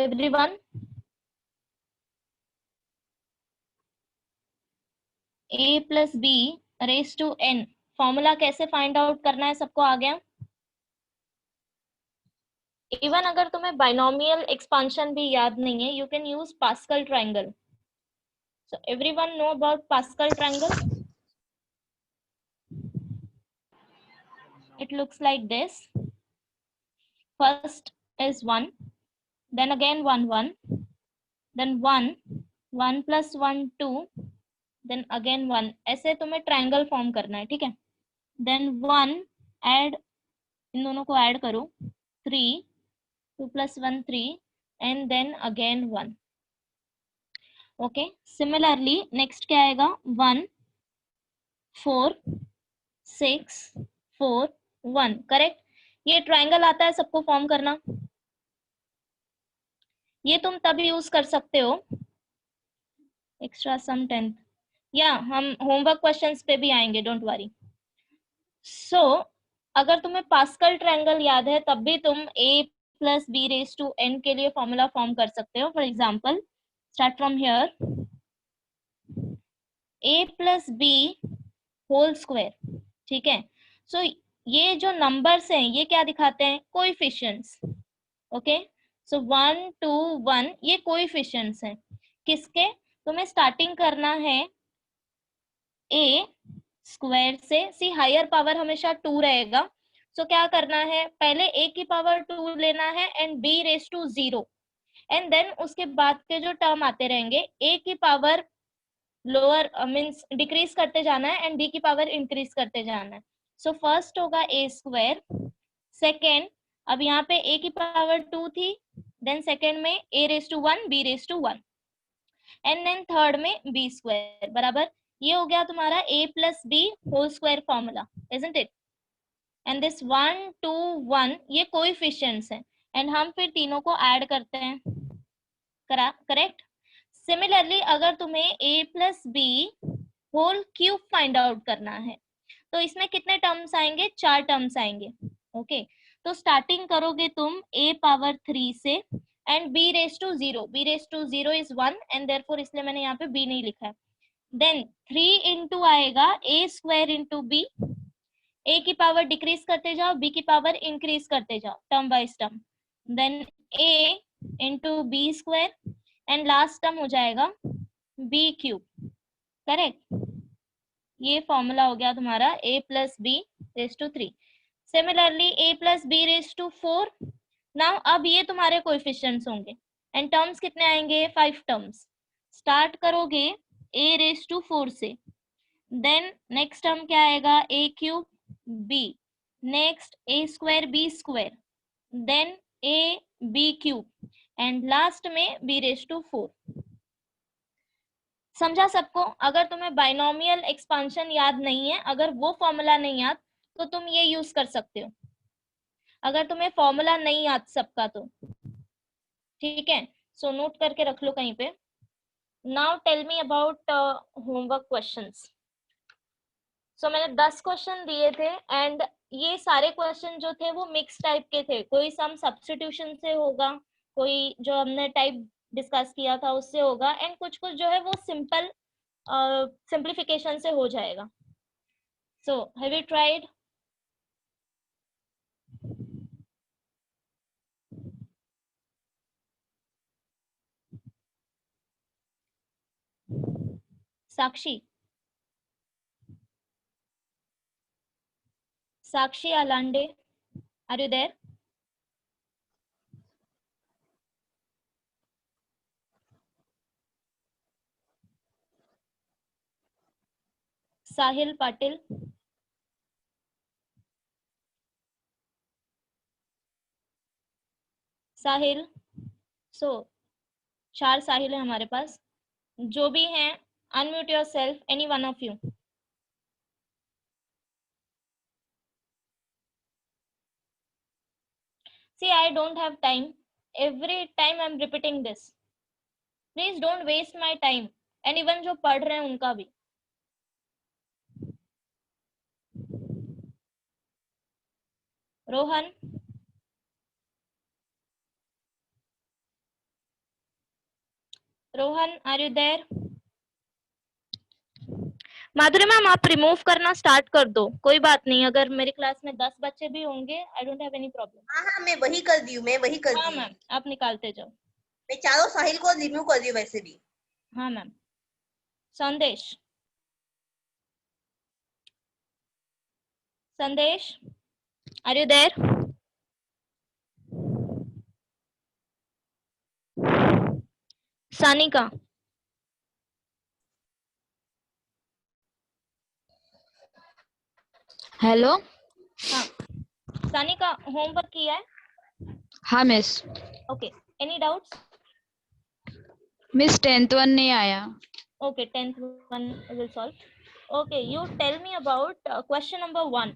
Everyone, a plus B raise to n formula कैसे find out करना है सबको आ गया। इवन अगर तुम्हें बाइनोमियल एक्सपांशन भी याद नहीं है, you can use pascal triangle. So everyone know about pascal triangle? It looks like this. First is 1, then again 1 1, then 1 1 plus 1 2, then again 1। ऐसे तुम्हें ट्रायंगल फॉर्म करना है, ठीक है। then 1 ऐड, इन दोनों को ऐड करो, 3 2 plus 1 3, and then again 1। Okay, similarly next क्या आएगा, 1 4 6 4 1। करेक्ट। ये ट्रायंगल आता है सबको फॉर्म करना। ये तुम तब यूज कर सकते हो एक्स्ट्रा सम 10th, या हम होमवर्क क्वेश्चंस पे भी आएंगे, डोंट वरी। सो अगर तुम्हें पास्कल ट्रायंगल याद है तब भी तुम a plus B raise to n के लिए फॉर्मूला फॉर्म कर सकते हो। For example, start from here, a plus B whole square, ठीक है। सो ये जो नंबर्स हैं ये क्या दिखाते हैं, कोएफिशिएंट्स। ओके, सो 1 2 1 ये कोएफिशिएंट्स हैं किसके। तुम्हें स्टार्टिंग करना है a स्क्वायर से, सी हायर पावर हमेशा 2 रहेगा। सो क्या करना है, पहले a की पावर 2 लेना है and b raise to 0, and then उसके बाद के जो टर्म आते रहेंगे a की पावर लोअर मीन्स डिक्रीज करते जाना है एंड b की पावर इंक्रीज करते जाना है। सो फर्स्ट होगा a स्क्वायर, सेकेंड, अब यहाँ पे a की पावर 2 थी, देन सेकेंड में a raise to 1 b raise to 1, and then third में b स्क्वायर बराबर। ये हो गया तुम्हारा a plus B whole square formula, isn't it. And this 1 2 1 ये कोएफिशिएंट्स हैं एंड हम फिर तीनों को ऐड करते हैं, करेक्ट। सिमिलरली अगर तुम्हें a plus B whole cube find out करना है तो इसमें कितने टर्म्स आएंगे, 4 टर्म्स आएंगे। ओके, तो स्टार्टिंग करोगे तुम a पावर 3 से and b raise to 0, b raise to 0 is 1 and therefore इसलिए मैंने यहाँ पे b नहीं लिखा है। देन 3 इंटू आएगा a square into b, a की पावर डिक्रीज करते जाओ, b की पावर इंक्रीज करते जाओ term wise term, then a into B square and last term हो जाएगा b क्यूब, करेक्ट। ये फॉर्मूला हो गया तुम्हारा a plus B raise to 3। Similarly a plus B raise to 4। Now अब ये तुम्हारे कोएफिशिएंट्स होंगे एंड टर्म्स कितने आएंगे, 5 टर्म्स। स्टार्ट करोगे a रेस टू 4 से, देन नेक्स्ट टर्म क्या आएगा, a cube b, next a square b square, then a b cube and last में b रेस टू 4। समझा सबको? अगर तुम्हें बाइनोमियल एक्सपांशन याद नहीं है, अगर वो फॉर्मूला नहीं याद तो तुम ये यूज कर सकते हो, अगर तुम्हें फॉर्मूला नहीं याद सबका तो, ठीक है। सो नोट करके रख लो कहीं पे। Now tell me about homework questions. So मैंने 10 क्वेश्चन दिए थे एंड ये सारे क्वेश्चन जो थे वो मिक्स टाइप के थे, कोई सम सब्स्टिट्यूशन से होगा, कोई जो हमने टाइप डिस्कस किया था उससे होगा, एंड कुछ कुछ जो है वो सिंपल सिंप्लीफिकेशन से हो जाएगा। So have you tried? Sakshi, Sakshi Alande, are you there? Sahil Patil, Sahil. So 4 Sahil है हमारे पास, जो भी हैं unmute yourself, any one of you. See, I don't have time. Every time I'm repeating this. Please don't waste my time. And even जो पढ़ रहे हैं उनका भी। Rohan, Rohan, are you there? Madhuri ma'am, आप रिमूव करना स्टार्ट कर दो, कोई बात नहीं, अगर मेरी क्लास में 10 बच्चे भी होंगे, I don't have any problem. हाँ हाँ, मैं वही कर दी हूँ, मैं वही कर हाँ दी हूँ। मैम, आप निकालते जाओ। मैं चारों साहिल को रिमूव कर दी हूँ वैसे भी। हाँ ma'am. Sandesh, Sandesh, are you there? Sanika, hello. हाँ सानिका, होमवर्क किया है? हाँ miss. Okay, any doubts? Miss 10th one नहीं आया। Okay, 10th one will solve. Okay, you tell me about question number 1.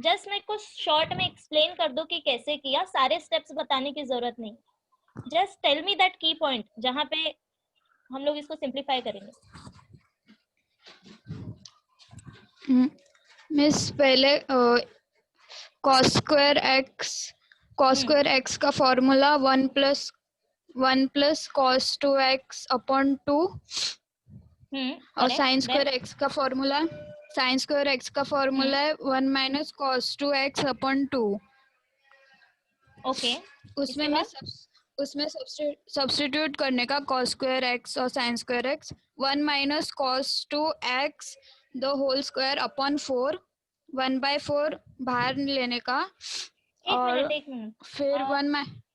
Just मेरे को शॉर्ट में एक्सप्लेन कर दो कि कैसे किया, सारे स्टेप्स बताने की जरूरत नहीं, जस्ट टेल मी दैट की पॉइंट जहां पे हम लोग इसको सिंप्लीफाई करेंगे। मिस पहले cos स्क्वायर एक्स का formula 1 plus cos 2x upon 2 और साइन स्क्वायर एक्स का फॉर्मूला है 1 minus cos 2x upon 2। Okay, उसमें मैं सब्स्टिट्यूट करने का cos स्क्वायर एक्स और sin square x 1 minus cos 2x the whole square upon 4 1/4 बाहर लेने का और एक मिनट फिर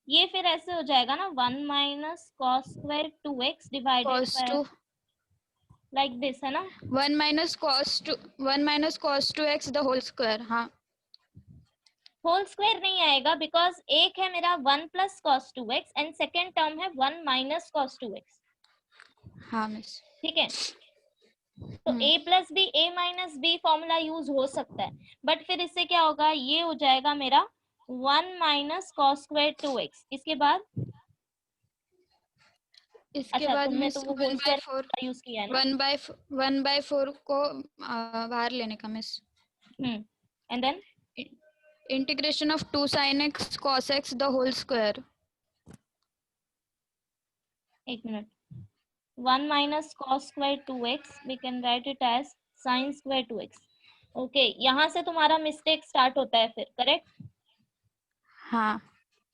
ये फिर ऐसे हो जाएगा ना, 1 minus cos square 2x divided cos by 2 like this, है ना? 1 minus cos 2x the whole square. हाँ, होल स्क्वायर नहीं आएगा बिकॉज एक है मेरा 1 plus cos 2x and second term है 1 माइनस कॉस 2x। हाँ मिस। ठीक है, तो a plus B, a minus B formula use हो सकता है, बट फिर इससे क्या होगा, ये हो जाएगा मेरा 1 माइनस कॉस स्क्वायर 2x। इसके बाद अच्छा, तुमने मिस तो वो होल स्क्वायर यूज किया है ना? 1/4 को बाहर लेने का miss. And then integration of 2 sin x cos x the whole square. एक मिनट, 1 minus cos square 2x we can write it as sine square 2x। Okay, यहाँ से तुम्हारा मिस्टेक स्टार्ट होता है फिर, करेक्ट? हाँ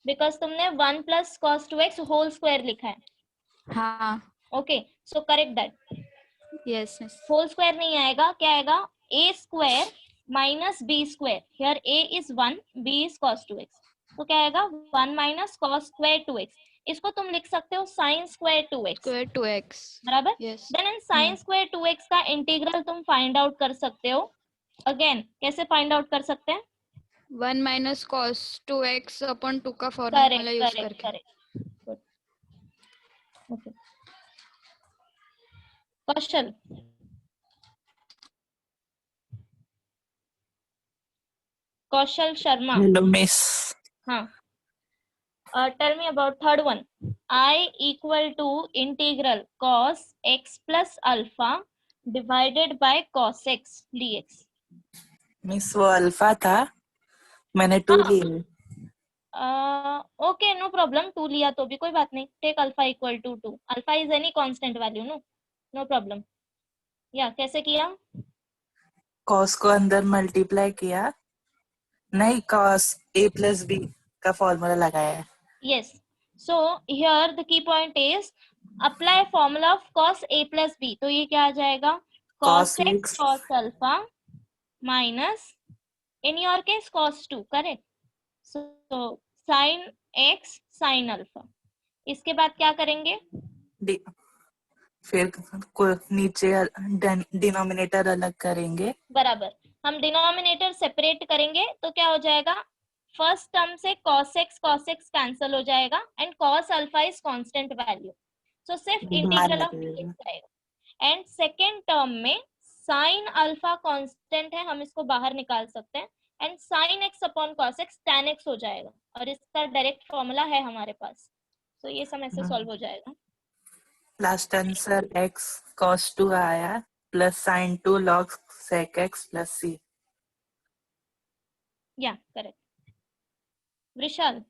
बिकॉज तुमने 1 plus cos 2x whole square लिखा है। हाँ okay, so correct that. Yes miss. Whole square नहीं आएगा, क्या आएगा? a square minus B square, here a is 1, b is cos 2x, तो क्या आएगा 1 माइनस cos स्क्वायर 2x। इसको तुम लिख सकते हो sin square 2x, square 2x बराबर। Yes. Then in sin square 2x का इंटीग्रल तुम फाइंड आउट कर सकते हो। अगेन कैसे फाइंड आउट कर सकते हैं? 1 माइनस cos 2x अपॉन 2 का करेक्ट फॉर्मूला यूज करेक्ट करके। Correct, good. Okay, Kaushal, Kaushal Sharma. Hello miss. हाँ, tell me about third one. I equal to integral cos x plus alpha divided by cos x dx. Miss वो alpha था, मैंने 2 लिए। Okay, no problem, 2 लिया तो भी कोई बात नहीं, take alpha equal to 2, alpha is any constant value, no problem. या कैसे किया? कॉस को अंदर मल्टीप्लाई किया, नहीं कॉस a प्लस बी का फॉर्मूला लगाया है। yes, so here the key point is apply formula of cos a plus b, तो ये क्या आ जाएगा? cos x cos alpha minus in your case cos 2, correct? so sin x sin alpha। इसके बाद क्या करेंगे? फिर को नीचे डिनोमिनेटर अलग करेंगे। बराबर, हम डिनोमिनेटर सेपरेट करेंगे तो क्या हो जाएगा? फर्स्ट टर्म से cos x कैंसिल हो जाएगा and cos alpha is constant value, so सिर्फ इंटीग्रल ऑफ dx आएगा। एंड सेकेंड टर्म में sin अल्फा कांस्टेंट है, हम इसको बाहर निकाल सकते हैं and sin x upon cos x tan x हो जाएगा, और इसका डायरेक्ट फॉर्मूला है हमारे पास, तो ये सब ऐसे सॉल्व हो जाएगा। लास्ट आंसर x cos 2 आया plus sin 2 log sec x plus c। या correct. Vishal,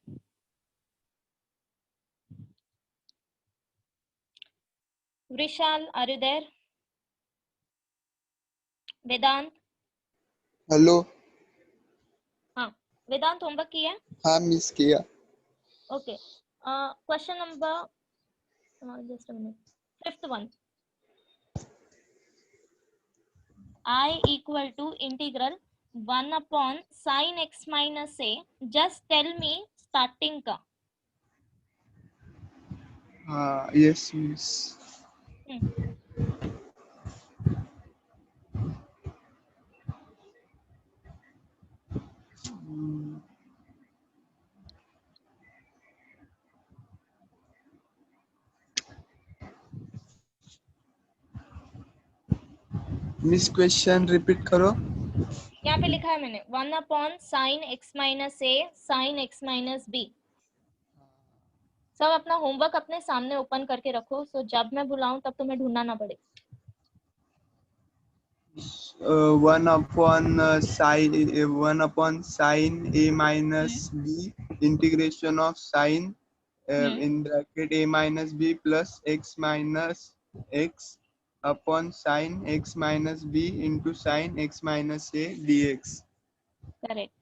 Vishal, are you there? Vedant? Hello. हाँ, वेदांत होमवर्क किया है? हाँ मिस किया। Okay. Question number, just a minute. Fifth one. I equal to integral 1 upon sin x minus a. Just tell me starting का. हाँ yes miss. Miss question repeat करो। यहाँ पे लिखा है मैंने 1 upon sin x minus a sin x minus b. सब अपना होमवर्क अपने सामने ओपन करके रखो, सो जब मैं बुलाऊं तब तुम्हें ढूंढना ना पड़े। 1 upon sin a minus b integration of sin in bracket a minus b plus x minus x upon sin x minus b into sin x minus a dx। Correct.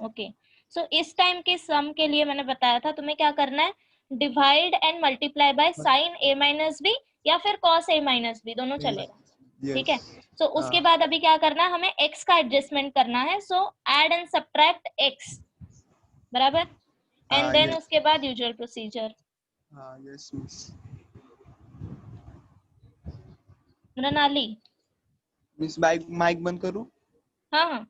Okay, so इस time के सम के लिए मैंने बताया था तुम्हें क्या करना है, divide and multiply by sine a minus B या फिर कॉस a माइनस बी, दोनों चलेगा। ठीक है, सो उसके बाद अभी क्या करना है, हमें x का एडजस्टमेंट करना है, so add and subtract x, बराबर, एंड देन उसके बाद यूजुअल प्रोसीजर। हाँ yes miss. Mrunali? Miss mic बंद करूं? हाँ हाँ,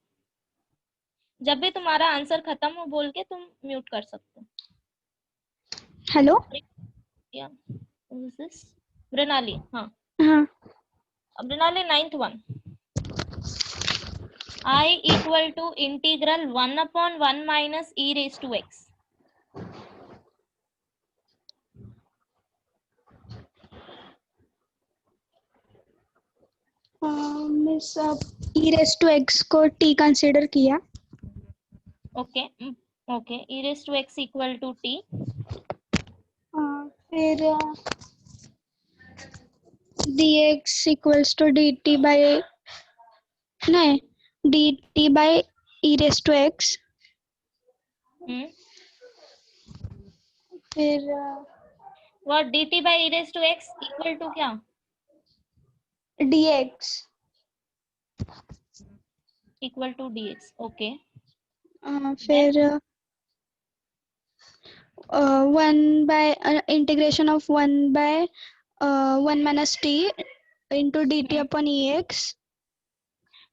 जब भी तुम्हारा आंसर खत्म हो बोल के तुम म्यूट कर सकते हो। हेलो। मृणाली? हाँ हाँ। Mrunali, 9th one. I equal to integral 1 upon 1 minus e raised to x. Miss e raise to x को t कंसीडर किया। Okay okay, e raised to x equal to t. फिर dx equals to dt by नहीं dt by e raised to x। फिर What dt by e raised to x equal to क्या? dx Equal to dx. Okay. फिर 1 by integration of 1 by 1 minus t into dt upon ex.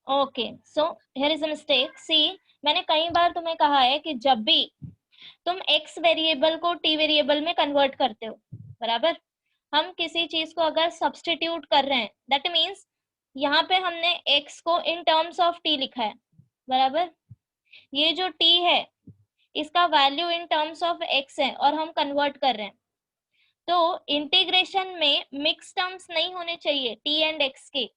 Okay, so here is a mistake. See, मैंने कई बार तुम्हें कहा है कि जब भी तुम x वेरिएबल को t वेरिएबल में कन्वर्ट करते हो, बराबर, हम किसी चीज को अगर सब्स्टिट्यूट कर रहे हैं, दैट मीन्स यहाँ पे हमने x को इन टर्म्स ऑफ t लिखा है, बराबर, ये जो t है इसका value in terms of x है और हम कन्वर्ट कर रहे हैं, तो इंटीग्रेशन में मिक्स टर्म्स नहीं होने चाहिए t एंड x के।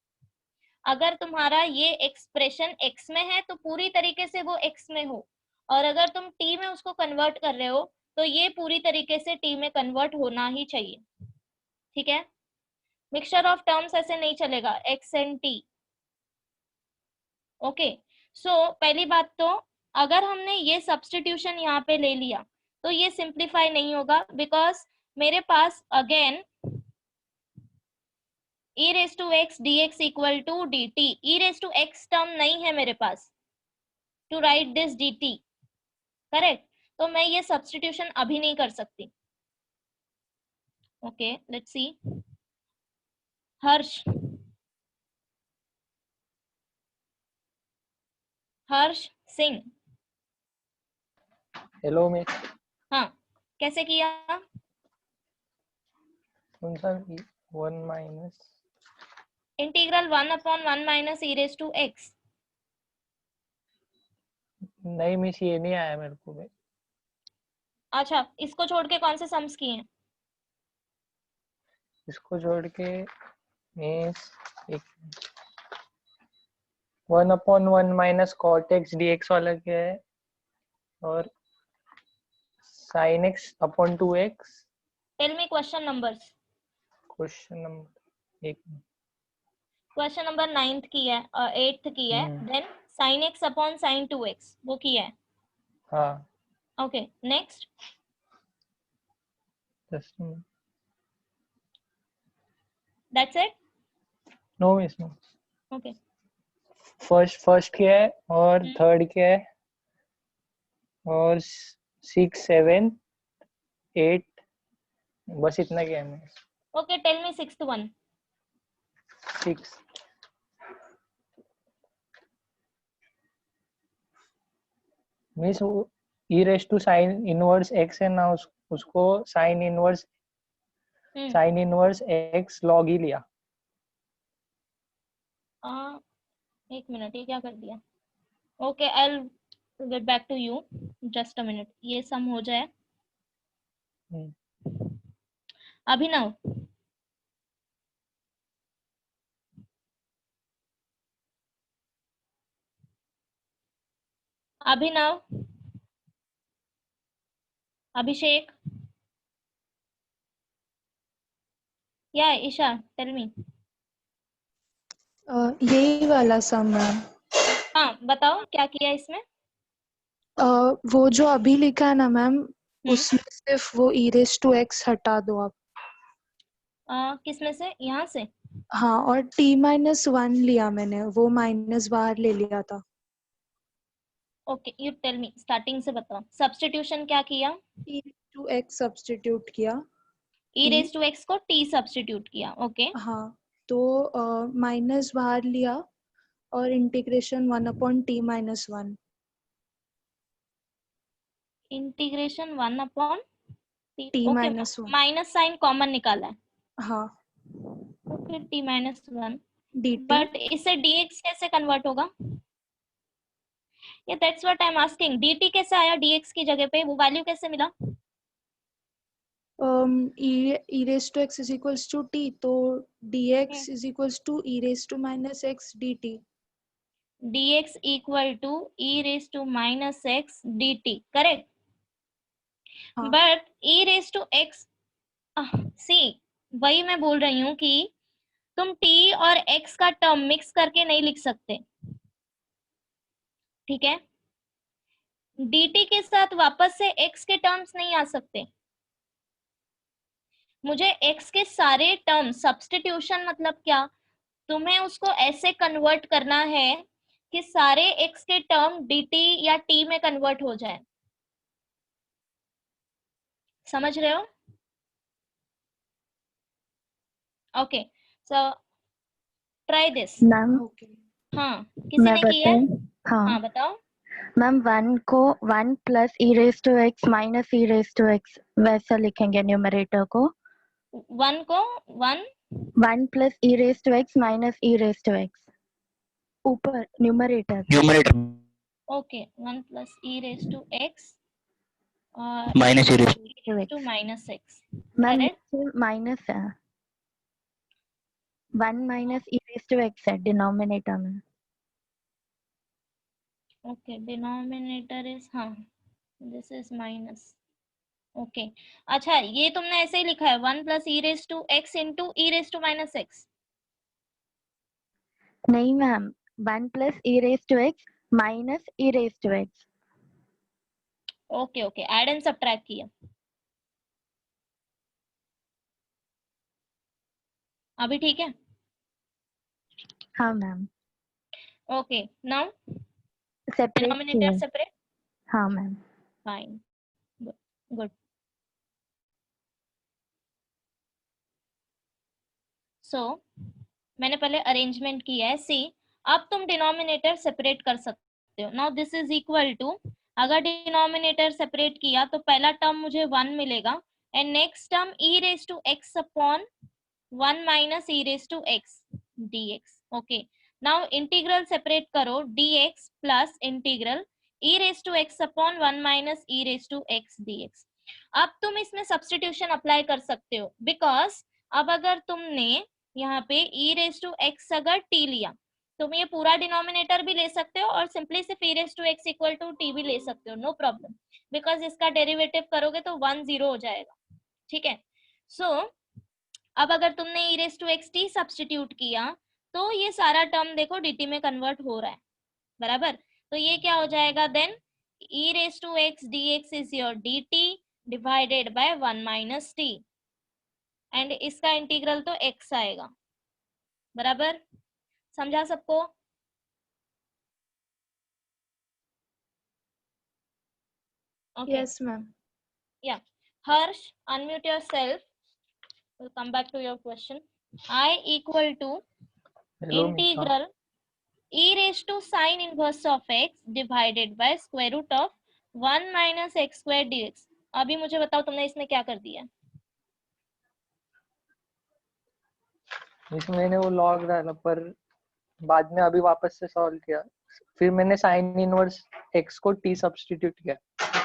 अगर तुम्हारा ये एक्सप्रेशन x में है तो पूरी तरीके से वो x में हो, और अगर तुम t में उसको कन्वर्ट कर रहे हो तो ये पूरी तरीके से t में कन्वर्ट होना ही चाहिए। ठीक है, मिक्सचर ऑफ टर्म्स ऐसे नहीं चलेगा, x एंड t। ओके, सो पहली बात तो अगर हमने ये सब्स्टिट्यूशन यहाँ पे ले लिया तो ये सिंप्लीफाई नहीं होगा, बिकॉज मेरे पास again e raised to x dx equal to dt, e raised to x term नहीं है मेरे पास to write this dt, correct, तो मैं ये सब्स्टिट्यूशन अभी नहीं कर सकती। Okay, let's see. Harsh Singh? Hello miss. हाँ, कैसे किया? कौन सा? 1 minus integral 1 upon 1 minus e raise to x। नहीं मिस, ये नहीं आया मेरे को। अच्छा, इसको छोड़ के कौन से सम्स किए हैं? इसको जोड़ के means 1 upon 1 minus cot x d x वाला क्या है, और sine x upon 2x। Tell me question numbers. Question number एक क्वेश्चन नंबर 9th की है, 8th की है, देन sin x अपॉन sin 2x वो की है. हाँ okay, next. Just that's it. No miss no okay. First क्या है और थर्ड क्या है और 6 7 8 बस इतना क्या है मैं okay, tell me 6th one. 6 miss e raise to sine inverse x है ना उसको साइन इनवर्स x log ही लिया. एक मिनट, ये क्या कर दिया. Okay, I will get back to you. Just a minute, ये सम हो जाए. अभिनव, अभिनव, अभिषेक, या ईशा, टेल मी. यही वाला सम है. हाँ, बताओ क्या किया इसमें. वो जो अभी लिखा है ना मैम, उसमें सिर्फ वो e रेस टू x हटा दो आप. किसमें से, यहाँ से. हाँ, और t-1 लिया मैंने, वो माइनस बाहर ले लिया था. Okay, you tell me, starting से बताओ. सब्स्टिट्यूशन क्या किया. e टू x सब्स्टिट्यूट किया. e रेज टू x को t सब्स्टिट्यूट किया. ओके. हाँ, तो माइनस बाहर लिया और integration 1/t-1. Integration 1/t. t okay, -1. Minus sine common निकाला है. हाँ. Okay, t-1. dt. बट इससे dx कैसे कन्वर्ट होगा. या that's what I am asking. dt कैसे आया dx की जगह पे, वो वैल्यू कैसे मिला. e raised to x is equals to t, तो dx is equals to e raised to minus x dt. dx equal to e raised to minus x dt, correct. But e raised to x, सी, वही मैं बोल रही हूँ कि तुम t और x का टर्म मिक्स करके नहीं लिख सकते. ठीक है. dt के साथ वापस से x के टर्म्स नहीं आ सकते. मुझे x के सारे टर्म, सब्स्टिट्यूशन मतलब क्या, तुम्हें उसको ऐसे कन्वर्ट करना है कि सारे x के टर्म dt या t में कन्वर्ट हो जाए. समझ रहे हो. Okay, so try this. Ma'am हाँ, किसी मैं ने किया है. हाँ हाँ, बताओ. मैम 1 को 1 plus e raise to x minus e raise to x वैसा लिखेंगे न्यूमरेटर को. 1 को 1 plus e raise to x minus e raise to x ऊपर numerator. Okay, 1 plus e raise to x और minus e raise to minus x. Ma'am minus है. 1 minus e raise to x है denominator में. Okay, denominator is, हाँ, this is minus. Okay, अच्छा, ये तुमने ऐसे ही लिखा है 1 plus e raise to x into e raise to minus x. नहीं ma'am, 1 plus e raise to x minus e raise to x. Okay okay, add and subtract किया. अभी ठीक है. हाँ ma'am. Okay, now separate. Denominator separate. हाँ ma'am. Fine, good. So मैंने पहले arrangement किया है. सी, अब तुम डिनोमिनेटर सेपरेट कर सकते हो. Now this is equal to, अगर डिनोमिनेटर सेपरेट किया तो पहला टर्म मुझे 1 मिलेगा and next term e raise to x upon 1 minus e raise to x dx. Okay, now integral separate करो, dx plus integral e raise to x upon 1 minus e raise to x dx. अब तुम इसमें substitution apply कर सकते हो, because अब अगर तुमने यहाँ पे e रेज टू x अगर t लिया, तुम ये पूरा डिनोमिनेटर भी ले सकते हो और सिंपली सिर्फ e raise to x equal to t भी ले सकते हो, नो प्रॉब्लम, बिकॉज इसका डेरिवेटिव करोगे तो 1 0 हो जाएगा. ठीक है. सो अब अगर तुमने e raise to x t substitute किया तो ये सारा टर्म देखो dt में कन्वर्ट हो रहा है, बराबर। तो ये क्या हो जाएगा then, e raise to x dx is your dt divided by 1 minus t, and इसका इंटीग्रल तो x आएगा, बराबर। समझा सबको? Okay. Yes, ma'am. Yeah. Harsh, unmute yourself. We'll come back to your question. I equal to Hello, ma'am. integral e raised to sine inverse of x divided by square root of 1 minus x square dx. अभी मुझे बताओ तुमने इसमें क्या कर दिया? इसमें मैंने वो लॉग डाला पर बाद में अभी वापस से सॉल्व किया, फिर मैंने साइन इनवर्स x को t सब्स्टिट्यूट किया।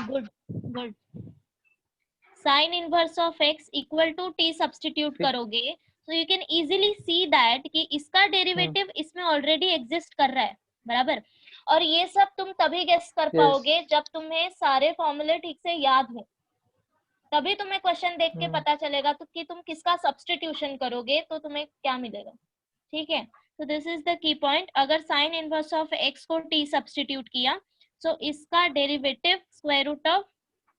Good good. Sine inverse of x equal to t substitute करोगे तो you can easily see that कि इसका डेरिवेटिव इसमें ऑलरेडी एग्जिस्ट कर रहा है, बराबर। और ये सब तुम तभी गेस कर पाओगे जब तुम्हें सारे फॉर्मूले ठीक से याद हो, तभी तुम्हें क्वेश्चन देख के पता चलेगा तो कि तुम किसका सब्स्टिट्यूशन करोगे तो तुम्हें क्या मिलेगा, ठीक है। तो this is the key point. अगर साइन इनवर्स ऑफ x को t सब्स्टिट्यूट किया तो इसका derivative square root of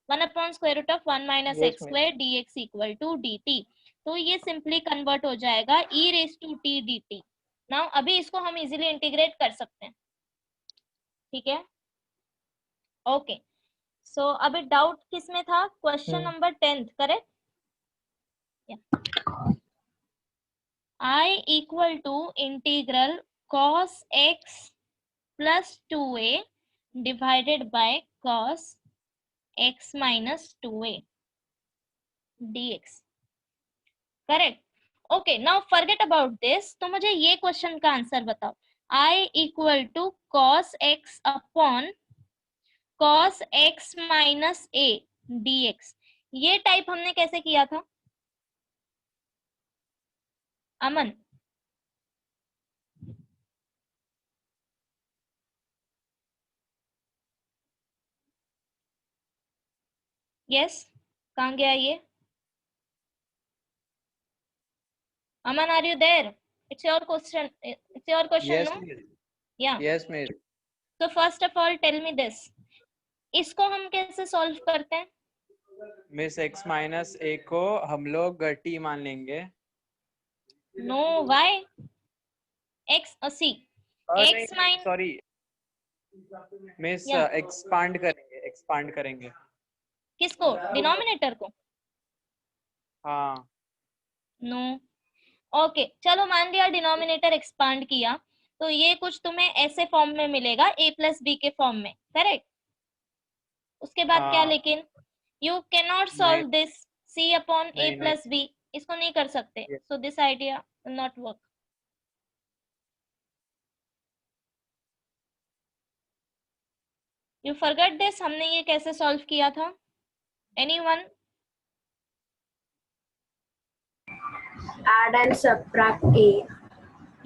1 upon square root of 1 minus x square dx equal to dt, तो ये सिंपली कन्वर्ट हो जाएगा e raise to t dt। Now अभी इसको हम इजीली इंटीग्रेट कर सकते हैं, ठीक है। ओके, सो अभी डाउट किस में था? Question number 10, correct? I equal to integral cos x plus 2a divided by cos x minus 2a dx, correct. Okay, now forget about this. तो मुझे ये क्वेश्चन का आंसर बताओ। I equal to cos x upon cos x minus a dx, ये type हमने कैसे किया था अमन? यस, कहाँ गया ये? Aman, are you there? It's your question. It's your question, Yes, no? miss. Yeah. Yes, miss. So first of all, tell me this. इसको हम कैसे सॉल्व करते हैं? मिस x माइनस a को हम लोग t मान लेंगे। No, why? X C. X mine sorry miss, expand करेंगे। किसको? डिनोमिनेटर को? हाँ। नो। ओके, चलो मान लिया डिनोमिनेटर एक्सपांड किया तो ये कुछ तुम्हें ऐसे फॉर्म में मिलेगा a प्लस बी के फॉर्म में, करेक्ट? उसके बाद क्या? लेकिन you can not solve this c upon a plus B, इसको नहीं कर सकते। So this idea not work. You forget this. हमने ये कैसे सॉल्व किया था? Anyone? Add and subtract a.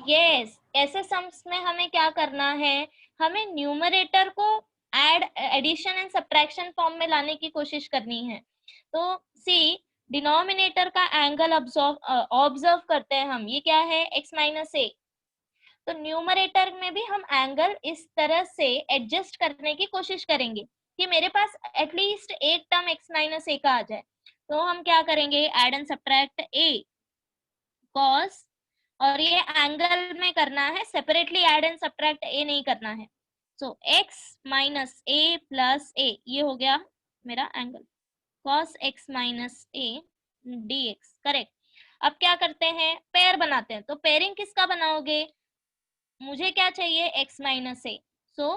Yes, ऐसे सम्स में हमें क्या करना है? हमें न्यूमरेटर को एडिशन एंड सब्ट्रैक्शन फॉर्म में लाने की कोशिश करनी है। तो सी, डिनोमिनेटर का एंगल ऑब्जर्व करते हैं हम, ये क्या है? x माइनस ए। तो न्यूमरेटर में भी हम एंगल इस तरह से एडजस्ट करने की कोशिश करेंगे कि मेरे पास एटलीस्ट एक टर्म x माइनस ए का आ जाए। तो हम क्या करेंगे? Add and subtract a cos, और ये एंगल में करना है, separately add and subtract a नहीं करना है। So x minus a plus a, ये हो गया मेरा angle cos x minus a dx, correct. अब क्या करते हैं? पेयर बनाते हैं। तो पेयरिंग किसका बनाओगे? मुझे क्या चाहिए? x minus a। So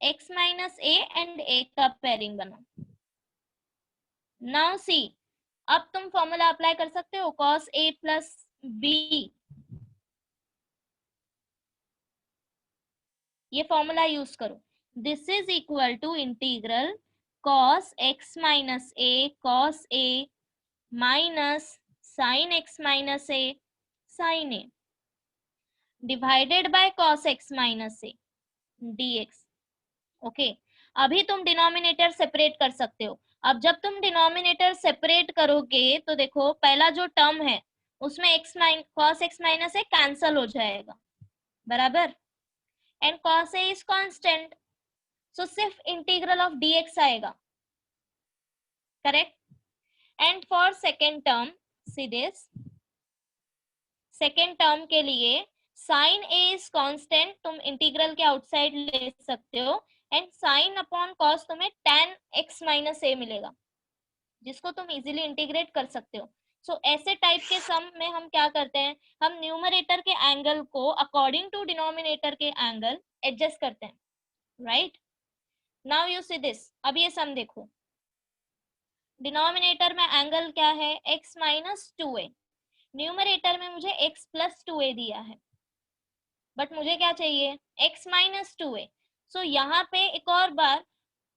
x minus a and a का पेयरिंग बनाओ। नाउ सी, अब तुम फॉर्मूला अप्लाई कर सकते हो, cos a प्लस b, ये फॉर्मूला यूज करो। This is equal to integral cos x minus a cos a minus sin x minus a sin a divided by cos x minus a dx। Okay, अभी तुम denominator separate कर सकते हो। अब जब तुम डिनोमिनेटर सेपरेट करोगे तो देखो पहला जो टर्म है उसमें cos x minus a cancel हो जाएगा, बराबर। And cos a is constant, so सिर्फ इंटीग्रल ऑफ dx आएगा, correct. And for second term, see this, second term के लिए साइन ए इज कांस्टेंट, तुम इंटीग्रल के आउटसाइड ले सकते हो, एंड साइन अपॉन कॉस तुम्हें tan x माइनस ए मिलेगा, जिसको तुम इजीली इंटीग्रेट कर सकते हो। सो ऐसे टाइप के सम में हम क्या करते हैं, हम न्यूमरेटर के एंगल को अकॉर्डिंग टू डिनोमिनेटर के एंगल एडजस्ट करते हैं, right. Now you see this, अब ये सम देखो, डिनोमिनेटर में एंगल क्या है, x माइनस 2a, न्यूमरेटर में मुझे x प्लस 2a दिया है, बट मुझे क्या चाहिए, x माइनस 2a। सो यहाँ पे एक और बार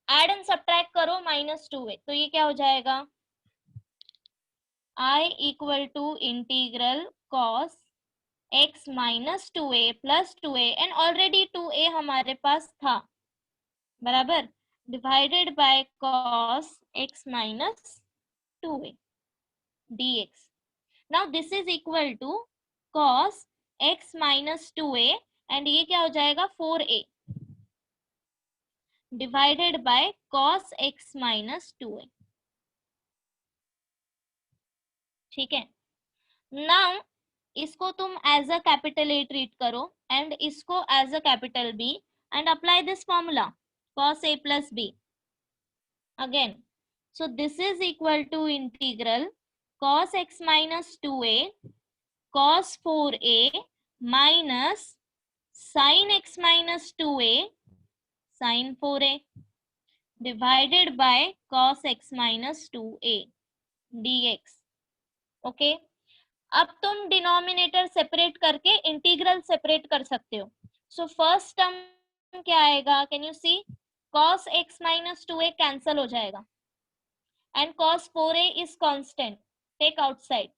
एड एंड सब्ट्रैक्ट करो माइनस 2a, तो ये क्या हो जाएगा, I equal to integral cos x minus 2a plus 2a, and already 2a हमारे पास था, बराबर, divided by cos x minus 2a dx। Now this is equal to cos x minus 2a, and ये क्या हो जाएगा 4a divided by cos x minus 2a, ठीक है। नाउ इसको तुम as a capital A treat करो एंड इसको as a capital B, and apply this formula cos A plus B again. So this is equal to integral cos x minus 2a cos 4a minus sin x minus 2a sin 4a divided by cos x minus 2a dx, okay. अब तुम denominator separate करके integral separate कर सकते हो। So first term क्या आएगा, can you see, cos x minus 2a cancel हो जाएगा, and cos 4a is constant, take outside,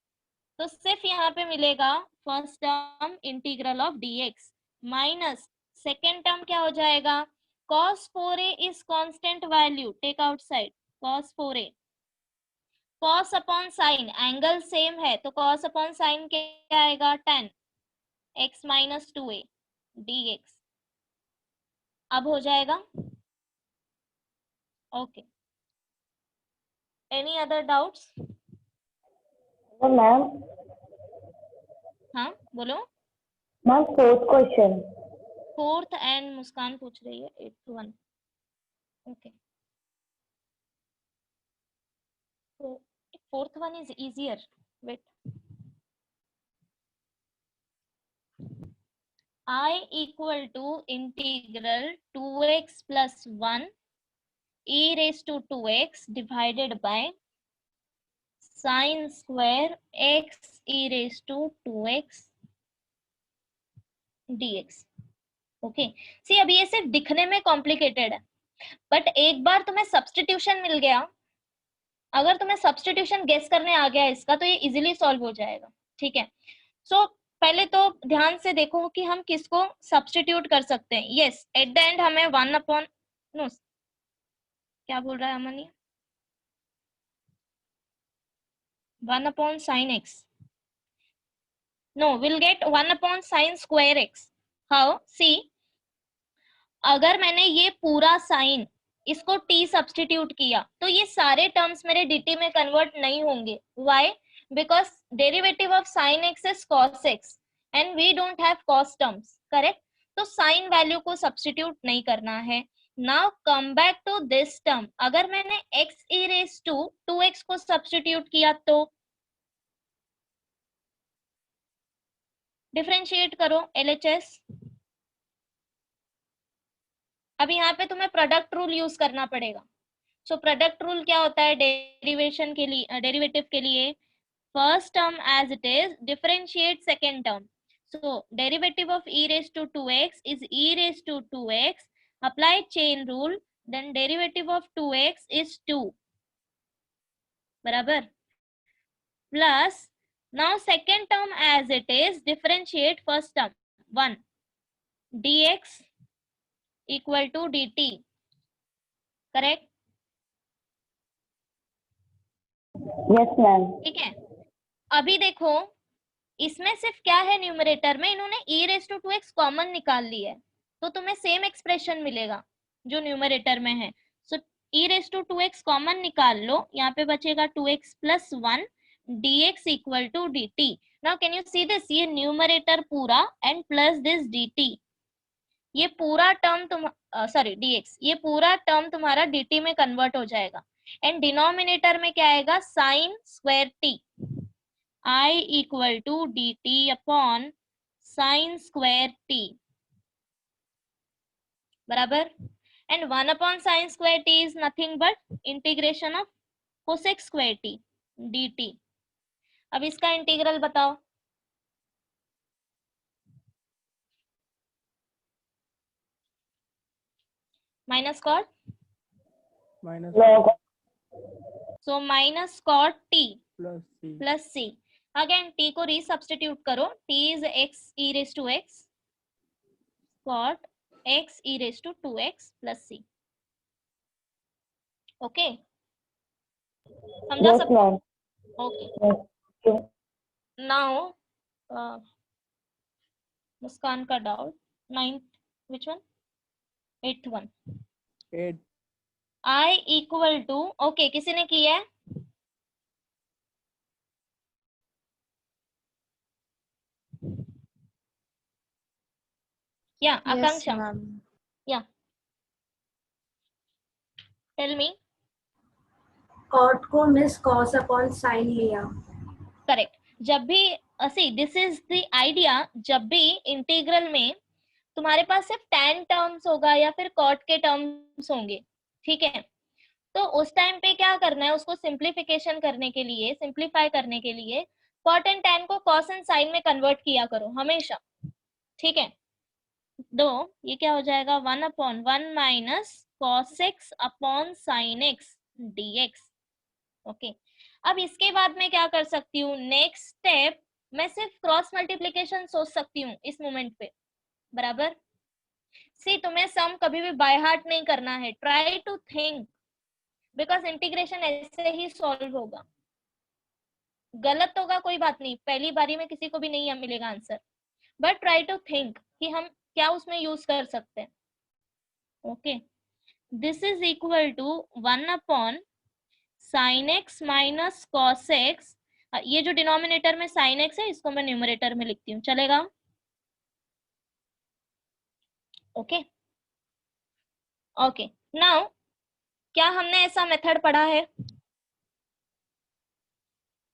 तो सिर्फ यहाँ पे मिलेगा first term integral of dx, minus second term क्या हो जाएगा, cos 4a is constant value, take outside cos 4a, cos upon sine, angle same है तो cos अपॉन साइन क्या आएगा, tan x minus 2a dx। अब हो जाएगा, okay. Any other doubts? Ma'am हाँ बोलो। Ma'am fourth question. Fourth and Muskan पूछ रही है 8-1, ओके। So fourth one is easier. Wait. I equal to integral 2x plus 1 e raised to 2x divided by sin square x e raised to 2x dx. Okay see, अब ये सिर्फ दिखने में complicated है, बट एक बार तुम्हें सब्स्टिट्यूशन मिल गया, अगर तुम्हें सब्स्टिट्यूशन गेस करने आ गया इसका, तो ये इजीली सॉल्व हो जाएगा, ठीक है। सो पहले तो ध्यान से देखो कि हम किसको सब्स्टिट्यूट कर सकते हैं। यस, एट द एंड हमें 1 अपॉन, नो क्या बोल रहा है Aman, 1 upon sine x, no will get 1 upon sine square x. How, see, अगर मैंने ये पूरा साइन इसको t सब्स्टिट्यूट किया तो ये सारे टर्म्स मेरे dt में कन्वर्ट नहीं होंगे। Why? Because derivative of sine x is cos x and we don't have cos terms, correct. तो साइन वैल्यू को सब्स्टिट्यूट नहीं करना है। Now come back to this term, अगर मैंने x e raised to 2x को सब्स्टिट्यूट किया तो डिफरेंशिएट करो LHS। अब यहाँ पे तुम्हें प्रोडक्ट रूल यूज करना पड़ेगा। सो प्रोडक्ट रूल क्या होता है डेरिवेशन के लिए, डेरिवेटिव के लिए, first term as it is, differentiate second term. So derivative of e raised to 2x is e raised to 2x, apply chain rule, then derivative of 2x is 2, बराबर, plus now second term as it is, differentiate first term 1, dx equal to dt, correct? Yes ma'am. ठीक है, अभी देखो इसमें सिर्फ क्या है, numerator में इन्होंने e raise to 2x common निकाल ली है, तो तुम्हें सेम एक्सप्रेशन मिलेगा जो न्यूमरेटर में है। So e raise to 2x common निकाल लो, यहाँ पे बचेगा 2x plus 1 dx equal to dt। Now can you see this, ये न्यूमरेटर पूरा एंड प्लस दिस dt, ये पूरा टर्म तुम सॉरी dx, ये पूरा टर्म तुम्हारा dt में कन्वर्ट हो जाएगा। एंड डिनोमिनेटर में क्या आएगा, sine square t, I equal to dt upon sine square t बराबर। And 1 upon sine square t is nothing but integration of cosec square t dt। अब इसका इंटीग्रल बताओ। Minus cot, log so minus cot t plus c plus c। Again t को resubstitute करो, t is x e raise to x cot x e raise to 2x plus c। Okay, समझा yes सब? ma'am. Okay, Okay. Now Muskan का doubt, 9th which one, 8th one, 8 I equal to, okay किसी ने किया है? या yes Akanksha, ma'am. या tell me. Cot को मिस cos अपॉन sin लिया. करेक्ट, जब भी see this is the idea, जब भी इंटीग्रल में तुम्हारे पास सिर्फ tan टर्म्स होगा या फिर cot के टर्म्स होंगे, ठीक है, तो उस टाइम पे क्या करना है, उसको सिंप्लीफिकेशन करने के लिए, सिंप्लीफाई करने के लिए cot एंड tan को cos एंड sin में कन्वर्ट किया करो हमेशा, ठीक है। दो ये क्या हो जाएगा, 1 अपॉन 1 माइनस cos x अपॉन sin x dx। ओके, अब इसके बाद मैं क्या कर सकती हूँ, नेक्स्ट स्टेप मैं सिर्फ क्रॉस मल्टीप्लीकेशन सोच सकती हूँ इस मोमेंट पे, बराबर। सी तुम्हें सम कभी भी बाय हार्ट नहीं करना है, try to think, because integration ऐसे ही सॉल्व होगा। गलत होगा कोई बात नहीं, पहली बारी में किसी को भी नहीं मिलेगा answer, but try to think कि हम क्या उसमें यूज कर सकते हैं। Okay, this is equal to 1 upon sin x minus cos x, ये जो डिनोमिनेटर में sin x है इसको मैं न्यूमरेटर में लिखती हूँ, चलेगा? ओके ओके, नाउ क्या हमने ऐसा मेथड पढ़ा है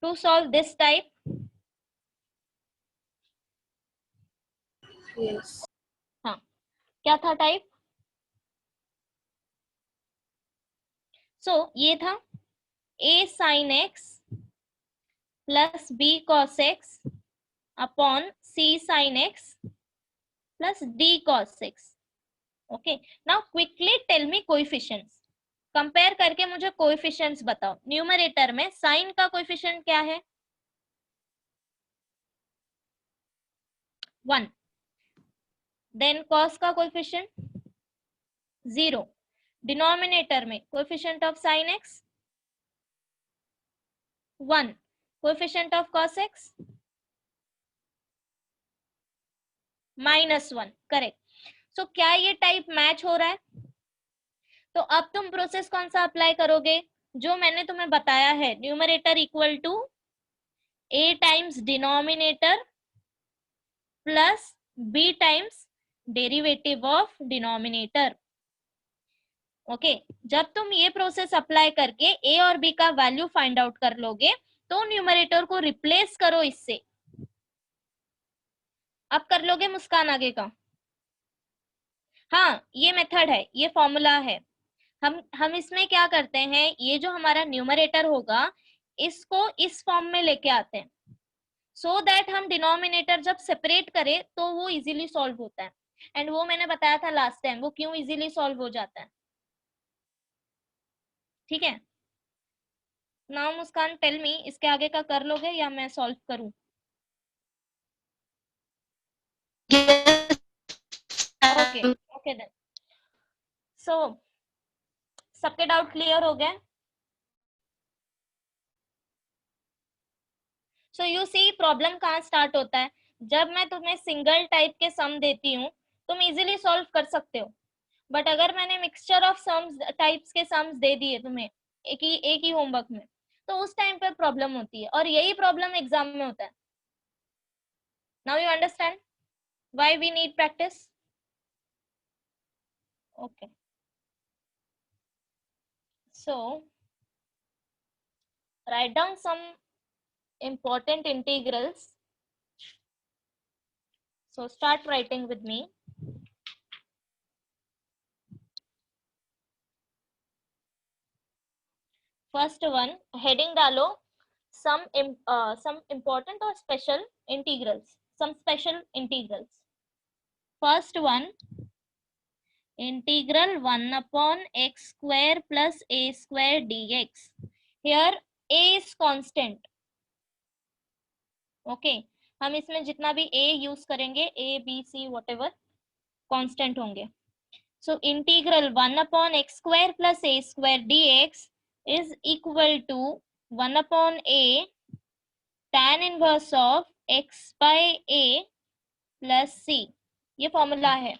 to solve this type? Yes. हाँ, क्या था टाइप? सो ये था a sin x plus b cos x upon c sin x plus d cos x। Okay, now quickly tell me coefficients, compare करके मुझे कोएफिशिएंट्स बताओ। न्यूमरेटर में साइन का कोएफिशिएंट क्या है? 1, देन कॉस का कोएफिशिएंट 0, डिनोमिनेटर में coefficient of sine x 1, coefficient of cos x -1, correct. So क्या ये टाइप मैच हो रहा है? तो अब तुम प्रोसेस कौन सा अप्लाई करोगे, जो मैंने तुम्हें बताया है, numerator equal to a times denominator plus b times derivative of denominator. Okay, जब तुम ये प्रोसेस अप्लाई करके a और b का वैल्यू फाइंड आउट कर लोगे तो न्यूमरेटर को रिप्लेस करो इससे। अब कर लोगे मुस्कान आगे का? हाँ, ये मेथड है, ये फॉर्मूला है। हम इसमें क्या करते हैं, ये जो हमारा न्यूमरेटर होगा इसको इस फॉर्म में लेके आते हैं, सो दैट हम डिनोमिनेटर जब सेपरेट करें तो वो इजीली सॉल्व होता है। एंड वो मैंने बताया था लास्ट टाइम, वो क्यों इजीली सॉल्व हो जाता है, ठीक है। नाउ मुस्कान टेल मी, इसके आगे का कर लोगे या मैं सॉल्व करूं? ओके ओके देन, सो सबके डाउट क्लियर हो गए? सो यू सी प्रॉब्लम कहाँ स्टार्ट होता है, जब मैं तुम्हें सिंगल टाइप के सम देती हूँ तुम इजीली सॉल्व कर सकते हो, बट अगर मैंने मिक्सचर ऑफ सम्स टाइप्स के सम्स दे दिए तुम्हें एक ही होमवर्क में, तो उस टाइम पर प्रॉब्लम होती है, और यही प्रॉब्लम एग्जाम में होता है. Now you understand why we need practice. Okay, so write down some important integrals. So start writing with me. First one, heading डालो some important or special integrals. Some special integrals. First one, integral 1 upon x square plus a square dx. Here a is constant. Okay, हम इसमें जितना भी a use करेंगे, a b c whatever, constant होंगे. So integral 1 upon x square plus a square dx is equal to 1 upon a tan inverse of x by a plus c. ये formula है.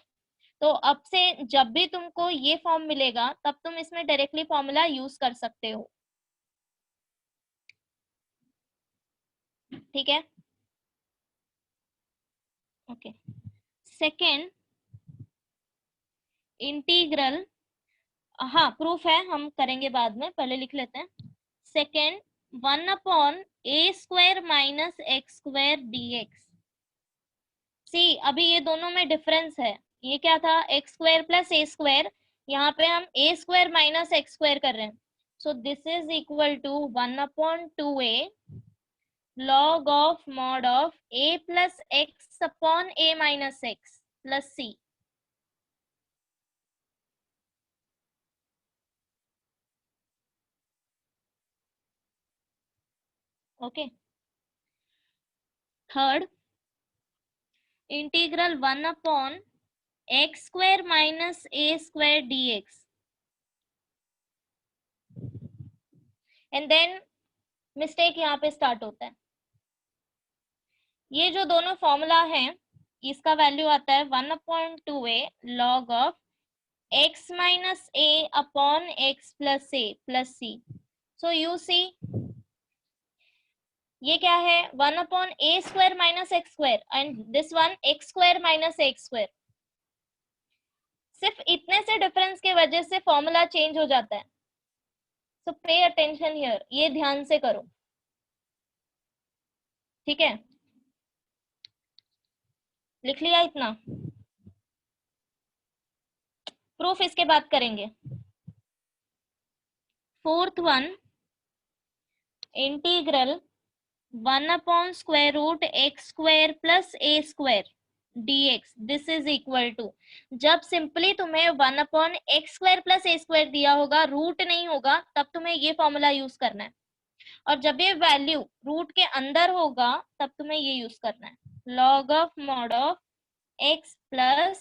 तो अब से जब भी तुमको ये फॉर्म मिलेगा तब तुम इसमें डायरेक्टली फॉर्मूला यूज कर सकते हो. ठीक है. ओके. सेकेंड, इंटीग्रल, हाँ प्रूफ है, हम करेंगे बाद में, पहले लिख लेते हैं. Second, 1 upon a square minus x square dx. See अभी ये दोनों में डिफरेंस है. ये क्या था, x square plus a square, यहाँ पे हम a square minus x square कर रहे हैं. So this is equal to 1 upon 2a log of mod of a plus x upon a minus x plus c. Okay. Third, integral 1 upon x square minus a square dx. And then mistake यहाँ पे start होता है. ये जो दोनों formula है इसका value आता है 1/2a log of x minus a upon x plus a plus c. So you see ये क्या है, 1 upon a square minus x square and this one x square minus x square. सिर्फ इतने से डिफरेंस के वजह से फॉर्मूला चेंज हो जाता है. सो पे अटेंशन हियर, ये ध्यान से करो. ठीक है, लिख लिया इतना. प्रूफ इसके बाद करेंगे. Fourth one, integral 1 upon square root x square plus a square dx. This is equal to, जब सिंपली तुम्हें 1 upon x square plus a square दिया होगा, रूट नहीं होगा, तब तुम्हें ये फॉर्मूला यूज करना है. और जब ये वैल्यू रूट के अंदर होगा तब तुम्हें ये यूज करना है. log of mod of x plus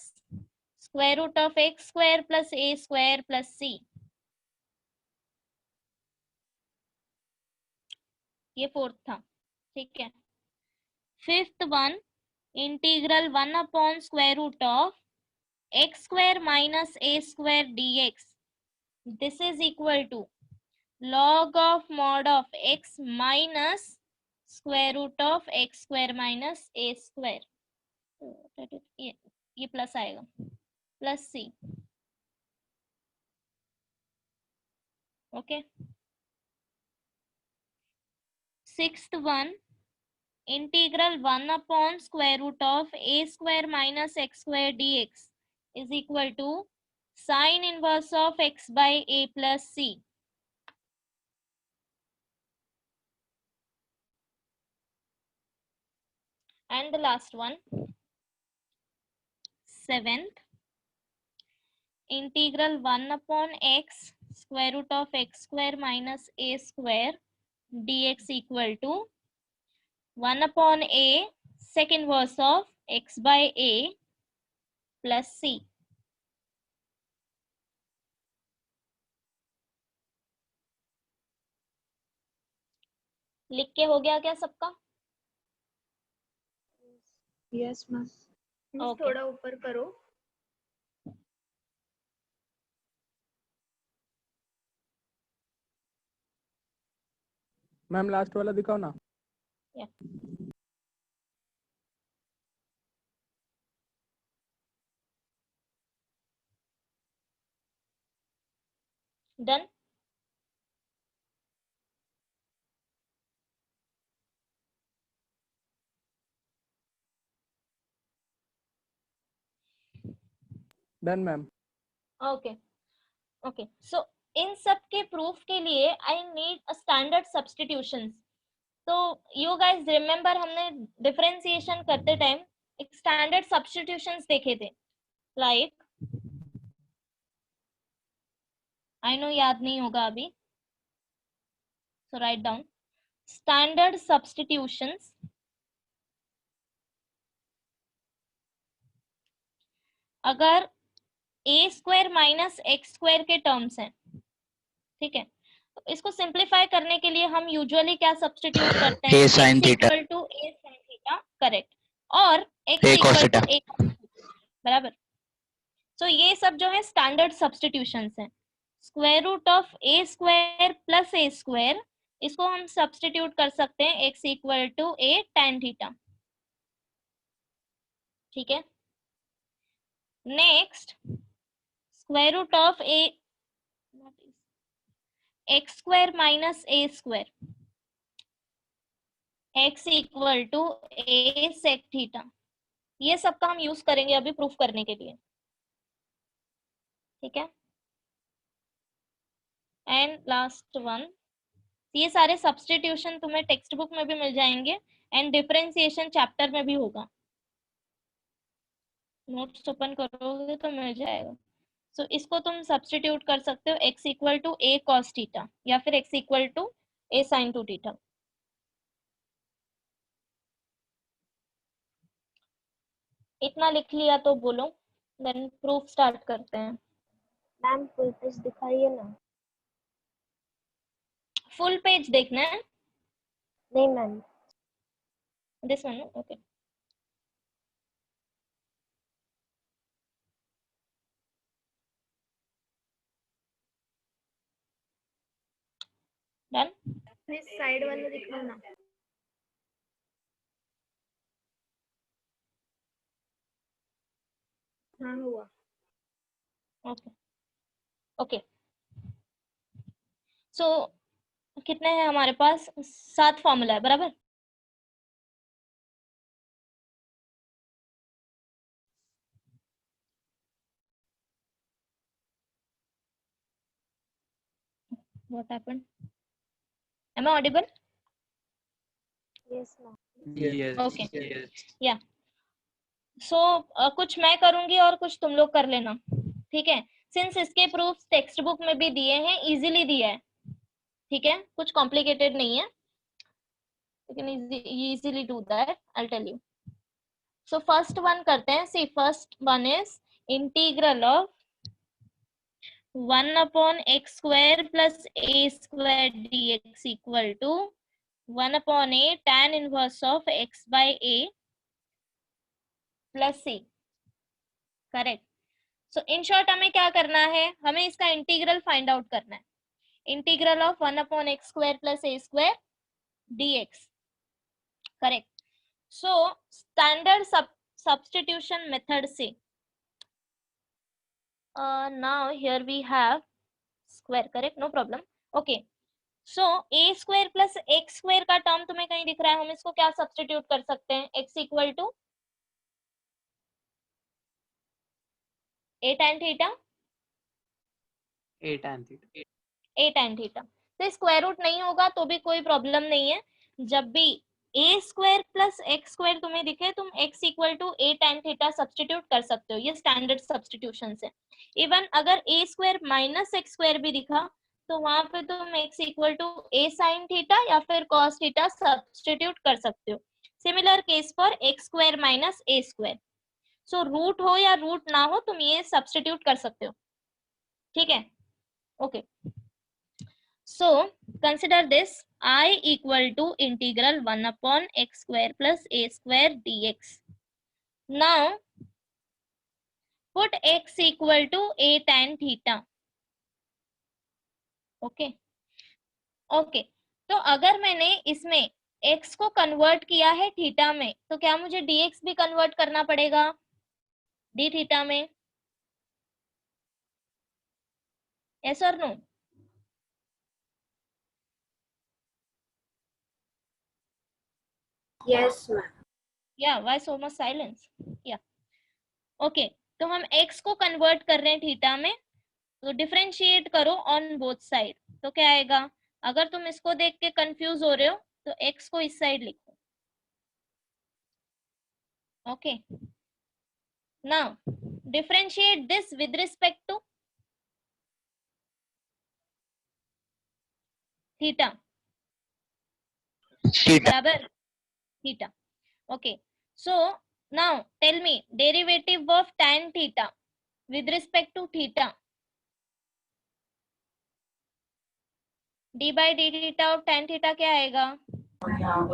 square root of x square plus a square plus c. ये फोर्थ था. ठीक है. Fifth one, integral 1 upon square root of x square minus a square dx. This is equal to log of mod of x minus square root of x square minus a square. ये plus आएगा plus c. Okay. Sixth one, integral 1 upon square root of a square minus x square dx is equal to sin inverse of x by a plus c. And the last one, seventh, integral 1 upon x square root of x square minus a square dx equal to 1 upon a second verse of x by a plus c. लिख के हो गया क्या सबका? Yes ma'am. Okay. थोड़ा ऊपर करो। Ma'am last वाला दिखाओ ना। Yeah. Done. Done ma'am. Okay. Okay. So इन सब के प्रूफ के लिए I need a standard substitutions. तो यू गाइस रिमेम्बर हमने डिफरेंशिएशन करते टाइम एक स्टैंडर्ड सब्स्टिट्यूशंस देखे थे, लाइक आई नो याद नहीं होगा अभी, सो राइट डाउन स्टैंडर्ड सब्स्टिट्यूशंस। अगर ए स्क्वायर माइनस एक्स स्क्वायर के टर्म्स हैं, ठीक है, तो इसको सिंप्लीफाई करने के लिए हम यूजुअली क्या सब्स्टिट्यूट करते हैं? A sin theta. Equal to a sin theta, correct, और x A cos equal to theta. A बराबर। सो ये सब जो है स्टैंडर्ड सब्स्टिट्यूशंस हैं। Square root of a square plus a square, इसको हम सब्स्टिट्यूट कर सकते हैं x equal to a tan theta, ठीक है। Next square root of a x square minus a square, x equal to a sec theta, ये सब का हम यूज करेंगे अभी प्रूफ करने के लिए, ठीक है। एंड लास्ट वन, ये सारे सब्स्टिट्यूशन तुम्हें टेक्स्ट बुक में भी मिल जाएंगे एंड डिफरेंशिएशन चैप्टर में भी होगा, नोट्स ओपन करोगे तो मिल जाएगा। सो इसको तुम सब्स्टिट्यूट कर सकते हो x equal to a cos theta या फिर x equal to a sine two theta. इतना लिख लिया तो बोलो, देन प्रूफ स्टार्ट करते हैं। मैम फुल पेज दिखाइए ना। फुल पेज देखना है? नहीं ma'am. This one, okay. Done. Side वाला दिखाओ ना। हाँ हुआ। ओके ओके, सो कितने हैं हमारे पास? 7 फॉर्मूला है, बराबर। What happened? Am I audible? Yes ma'am. Yes. Okay. Yes. Yeah. So कुछ मैं करूंगी और कुछ तुम लोग कर लेना, ठीक है। सिंस इसके प्रूफ टेक्स्ट बुक में भी दिए हैं, इजीली दिया है, ठीक है, कुछ कॉम्प्लिकेटेड नहीं है, लेकिन easily do that, I tell you. So first one करते हैं। See first one is integral of 1 upon x square plus a square dx equal to 1 upon a tan inverse of x by a plus c, करेक्ट। So in short हमें क्या करना है? हमें इसका integral find out करना है। Integral of 1 upon x square plus a square dx, correct. So standard substitution method से now here we have square, correct, no problem, okay। so a square plus x square का term तुम्हें कहीं दिख रहा है? हम इसको क्या सब्स्टिट्यूट कर सकते हैं? x equal to a tan theta, A tan theta. a tan theta. तो स्क्वायर रूट नहीं होगा तो भी कोई प्रॉब्लम नहीं है। जब भी a square plus x square तुम्हें दिखे, तुम x equal to a tan theta substitute कर सकते हो, ये स्टैंडर्ड सब्स्टिट्यूशन है। इवन अगर a square minus x square भी दिखा तो वहां पे तुम x equal to a sin theta या फिर cos थीटा सब्स्टिट्यूट कर सकते हो। Similar case for x square minus a square. So root हो या रूट ना हो, तुम ये सब्स्टिट्यूट कर सकते हो, ठीक है, okay. So consider this I equal to integral 1 upon x square plus a square dx, Now put x equal to a tan theta. Okay okay, तो अगर मैंने इसमें x को कन्वर्ट किया है थीटा में, तो क्या मुझे dx भी कन्वर्ट करना पड़ेगा d थीटा में? यस और नो? Yes, ma'am. या व्हाई सो मच साइलेंस? या ओके, तो हम x को कन्वर्ट कर रहे हैं थीटा में, तो डिफरेंशिएट करो ऑन बोथ साइड, तो क्या आएगा? अगर तुम इसको देख के कंफ्यूज हो रहे हो तो x को इस साइड लिखो. Okay, now differentiate this with respect to theta. बराबर theta. Okay, so now tell me derivative of tan theta with respect to theta. d by d theta of tan theta क्या आएगा?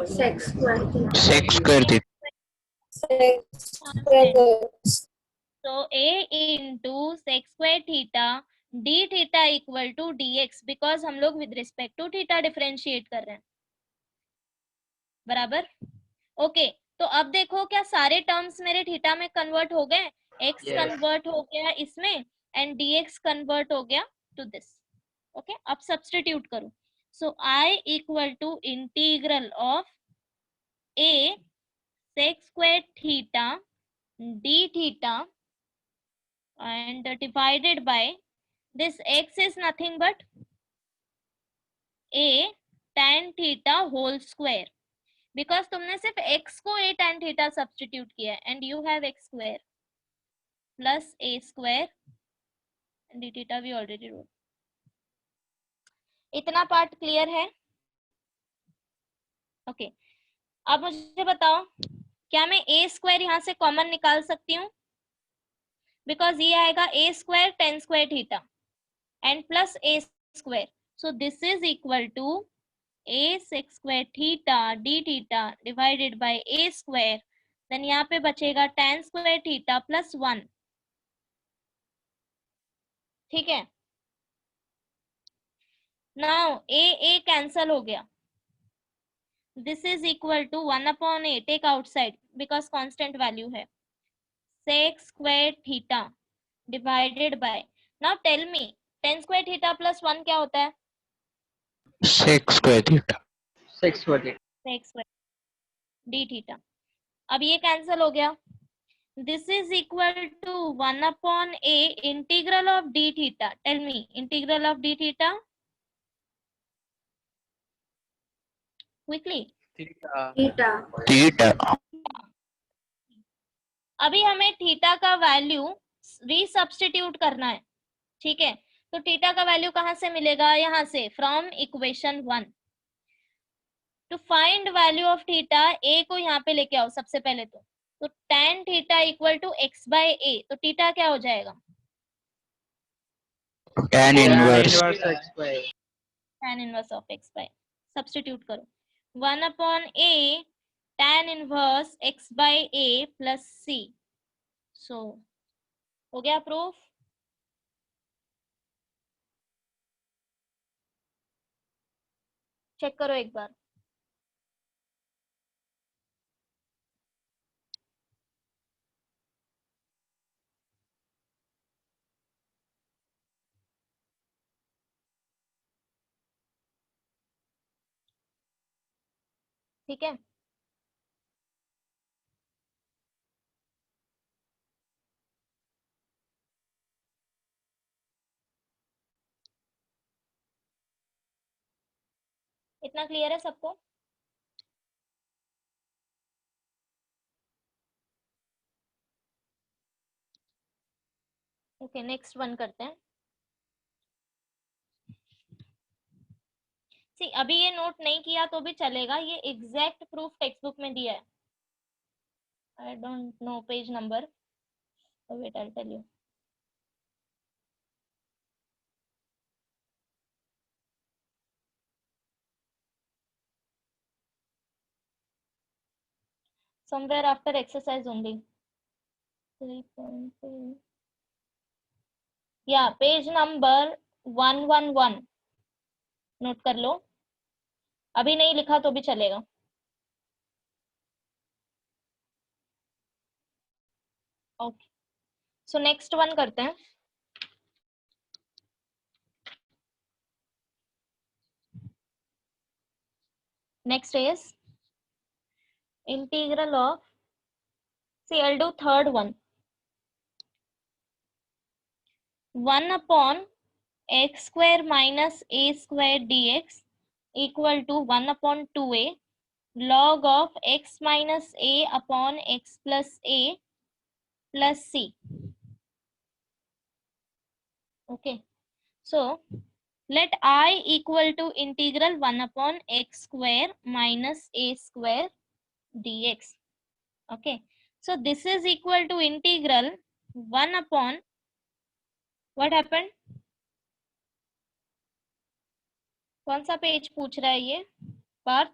Sec square theta. Sex square theta. So a into sec square theta d theta equal to dx, because हम लोग with respect to theta differentiate कर रहे हैं. बराबर. Okay, तो अब देखो क्या सारे टर्म्स मेरे थीटा में कन्वर्ट हो गए? x कन्वर्ट हो गया इसमें एंड dx कन्वर्ट हो गया टू दिस. ओके, अब सब्स्टिट्यूट करो. So I equal to integral of a sec square theta d theta and divided by this x is nothing but a tan theta whole square, because तुमने सिर्फ x को a tan theta substitute किया है and you have x square plus a square and d theta we already wrote. इतना part clear है? Okay, अब मुझे बताओ क्या मैं a स्क्वायर यहाँ से कॉमन निकाल सकती हूँ? बिकॉज ये आएगा a square tan square theta and plus a square, so this is equal to a sec square theta d theta divided by a square, then यहाँ पे बचेगा tan square theta plus 1. ठीक है, नाउ a कैंसल हो गया. This is equal to 1 upon a, take outside because constant value है, sec square theta divided by, now tell me tan square theta plus 1 क्या होता है? Sex square theta. sec square d theta. अब ये cancel हो गया. This is equal to 1 upon a integral of d theta. Tell me integral of d theta quickly. Theta. Theta. अभी हमें theta का वैल्यू रीसब्स्टिट्यूट करना है. ठीक है, तो थीटा का वैल्यू कहां से मिलेगा? यहाँ से, from equation 1. To find value of theta a को यहाँ पे लेके आओ सबसे पहले. तो tan theta equal to x by a, तो थीटा क्या हो जाएगा? tan inverse tan inverse of x by, substitute करो. 1 upon a tan inverse x by a plus c. So हो गया प्रूफ. चेक करो एक बार. ठीक है, इतना क्लियर है सबको? ओके, नेक्स्ट वन करते हैं. सी, अभी ये नोट नहीं किया तो भी चलेगा, ये एग्जैक्ट प्रूफ टेक्स्ट बुक में दिया है. I don't know page number, wait I tell you. somewhere after exercise only. 3.2 या पेज नंबर 111 नोट कर लो, अभी नहीं लिखा तो भी चलेगा। ओके, सो नेक्स्ट वन करते हैं। Next is integral of, see I'll do third one, 1 upon x square minus a square dx equal to 1 upon 2a log of x minus a upon x plus a plus c. Okay, so let I equal to integral 1 upon x square minus a square dx. Okay, so this is equal to integral 1 upon, what happened, कौन सा page पूछ रहा है ये पार्थ?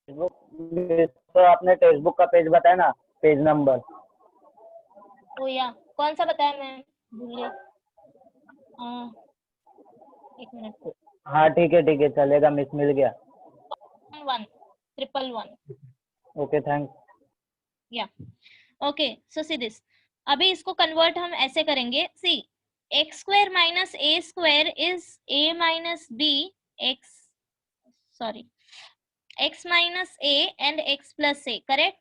तो आपने text book का page बताया ना, पेज नंबर। ओ या कौन सा बताया, मैं भूल गई। एक मिनट। हाँ ठीक है चलेगा, मिस मिल गया। 111 ओके थैंक्स। या ओके, सो सी दिस, अभी इसको कन्वर्ट हम ऐसे करेंगे। See x square minus a square is a minus b x, sorry x minus a and x plus a, correct?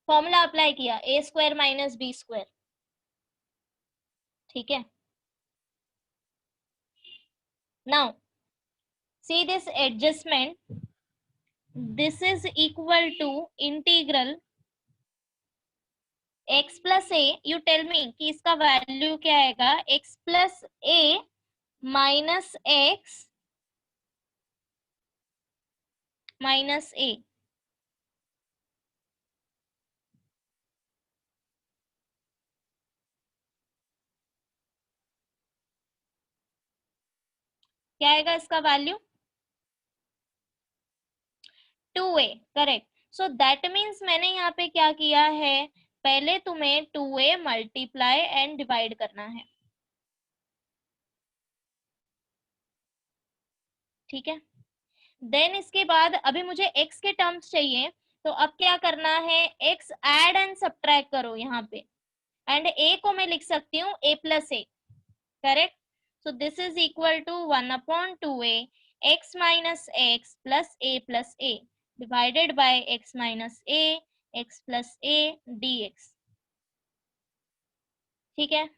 Formula apply किया, a square minus B square, ठीक है। Now see this adjustment, this is equal to integral x plus a, you tell me कि इसका value क्या आएगा, x plus ए minus x minus ए, क्या आएगा इसका value? 2a, correct. So that means मैंने यहाँ पे क्या किया है, पहले तुम्हें 2a मल्टीप्लाई एंड डिवाइड करना है, ठीक है। देन इसके बाद अभी मुझे x के टर्म्स चाहिए, तो अब क्या करना है, x ऐड एंड सब्ट्रैक्ट करो यहाँ पे, एंड a को मैं लिख सकती हूँ a plus a, correct. So this is equal to 1 upon 2a x minus x plus a plus a divided by x minus a x plus a dx, ठीक है।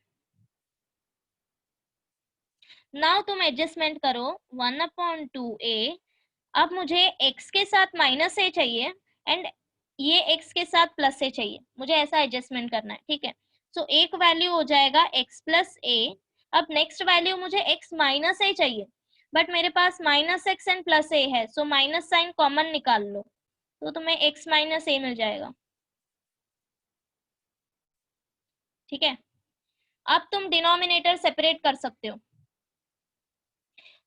नाउ तुम एडजस्टमेंट करो 1 upon 2a, अब मुझे x के साथ minus a चाहिए and ये x के साथ प्लस a चाहिए, मुझे ऐसा एडजस्टमेंट करना है, ठीक है। सो एक वैल्यू हो जाएगा x प्लस a, अब नेक्स्ट वैल्यू मुझे x माइनस a चाहिए, बट मेरे पास minus x and plus a है, सो माइनस साइन कॉमन निकाल लो, तो तुम्हें x माइनस a मिल जाएगा, ठीक है। अब तुम डिनोमिनेटर सेपरेट कर सकते हो,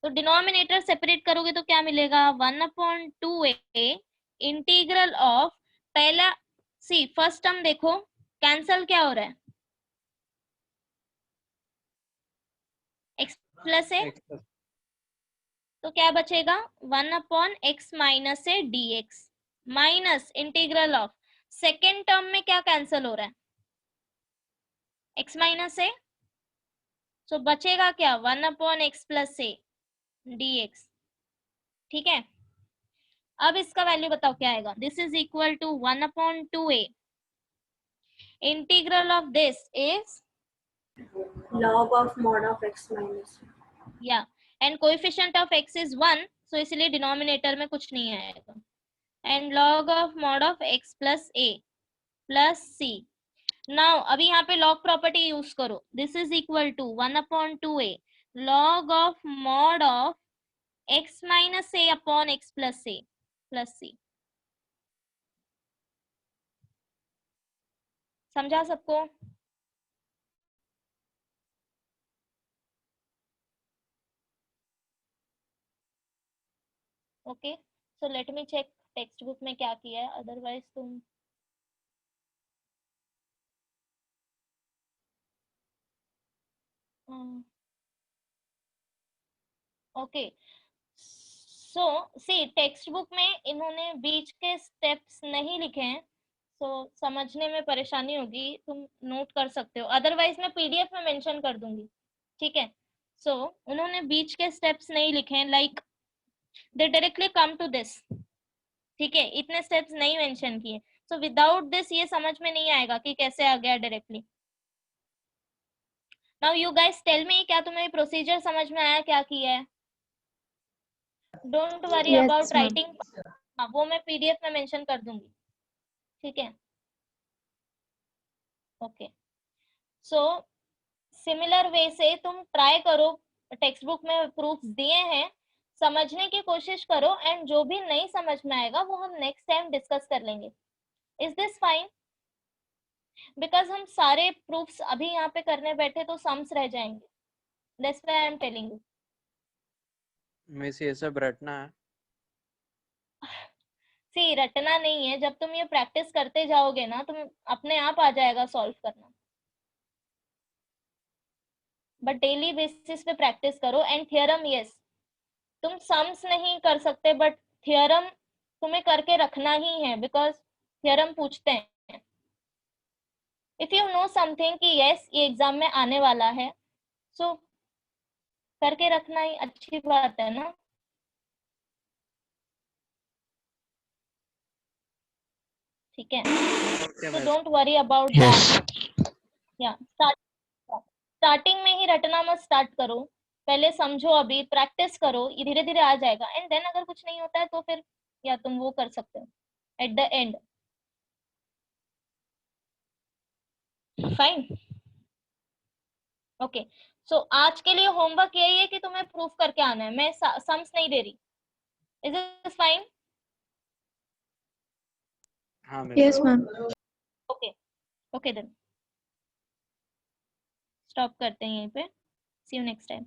तो डिनोमिनेटर सेपरेट करोगे तो क्या मिलेगा, 1 अपॉन 2a इंटीग्रल ऑफ, पहला सी फर्स्ट टर्म देखो कैंसल क्या हो रहा है, x प्लस ए, तो क्या बचेगा 1 upon x minus A dx minus integral of, second term में क्या कैंसल हो रहा है, x माइनस ए, सो बचेगा क्या 1 upon x plus a dx, ठीक है। अब इसका वैल्यू बताओ क्या आएगा, this is equal to 1 upon 2a, integral of this is log of mod of x minus, या एंड कोएफिशिएंट ऑफ x इज 1, सो इसलिए डिनोमिनेटर में कुछ नहीं आएगा, and log of mod of x plus a plus c। Now अभी यहाँ पे log प्रॉपर्टी यूज करो, this is equal to 1 upon 2a log of mod of x minus a upon x plus a plus c। समझा सबको? Okay, so let me check textbook में क्या किया है, अदरवाइज तुम okay so see textbook में इन्होंने बीच के स्टेप्स नहीं लिखे हैं, तो समझने में परेशानी होगी, तुम नोट कर सकते हो, अदरवाइज मैं पीडीएफ में मेंशन कर दूंगी, ठीक है। सो उन्होंने बीच के स्टेप्स नहीं लिखे हैं, like they directly come to this, ठीक है, इतने स्टेप्स नहीं मेंशन किए। सो विदाउट दिस ये समझ में नहीं आएगा कि कैसे आ गया directly. Now you guys tell me, क्या तुम्हें प्रोसीजर समझ में आया क्या किया है? Don't worry Yes, about ma'am. Writing, हाँ वो मैं पीडीएफ में मेंशन कर दूंगी, ठीक है। ओके सो सिमिलर वे से तुम ट्राई करो, टेक्स्ट बुक में प्रूफ्स दिए हैं, समझने की कोशिश करो, एंड जो भी नहीं समझ में आएगा वो हम नेक्स्ट टाइम डिस्कस कर लेंगे। Is this fine? बिकॉज हम सारे प्रूफ्स अभी यहाँ पे करने बैठे तो सम्स रह जाएंगे, that's why I am telling you. Miss ये सब रटना है? सी रटना नहीं है, जब तुम ये प्रैक्टिस करते जाओगे ना तुम अपने आप आ जाएगा सॉल्व करना, बट डेली बेसिस पे प्रैक्टिस करो। एंड थियरम, यस तुम सम्स नहीं कर सकते बट थियरम तुम्हें करके रखना ही है, बिकॉज थियरम पूछते हैं। इफ यू नो समथिंग कि यस ये एग्जाम में आने वाला है, सो करके रखना ही अच्छी बात है ना। ठीक है, so don't worry about that. या स्टार्टिंग में ही रटना मत स्टार्ट करो, पहले समझो, अभी प्रैक्टिस करो, ये धीरे धीरे आ जाएगा। एंड देन अगर कुछ नहीं होता है तो फिर या तुम वो कर सकते हो at the end. Fine, okay. So आज के लिए होमवर्क यही है कि तुम्हें प्रूफ करके आना है, मैं सम्स नहीं दे रही। Is it fine? हाँ Yes, ma'am. Okay okay then stop करते हैं यहीं पे, सी यू नेक्स्ट टाइम।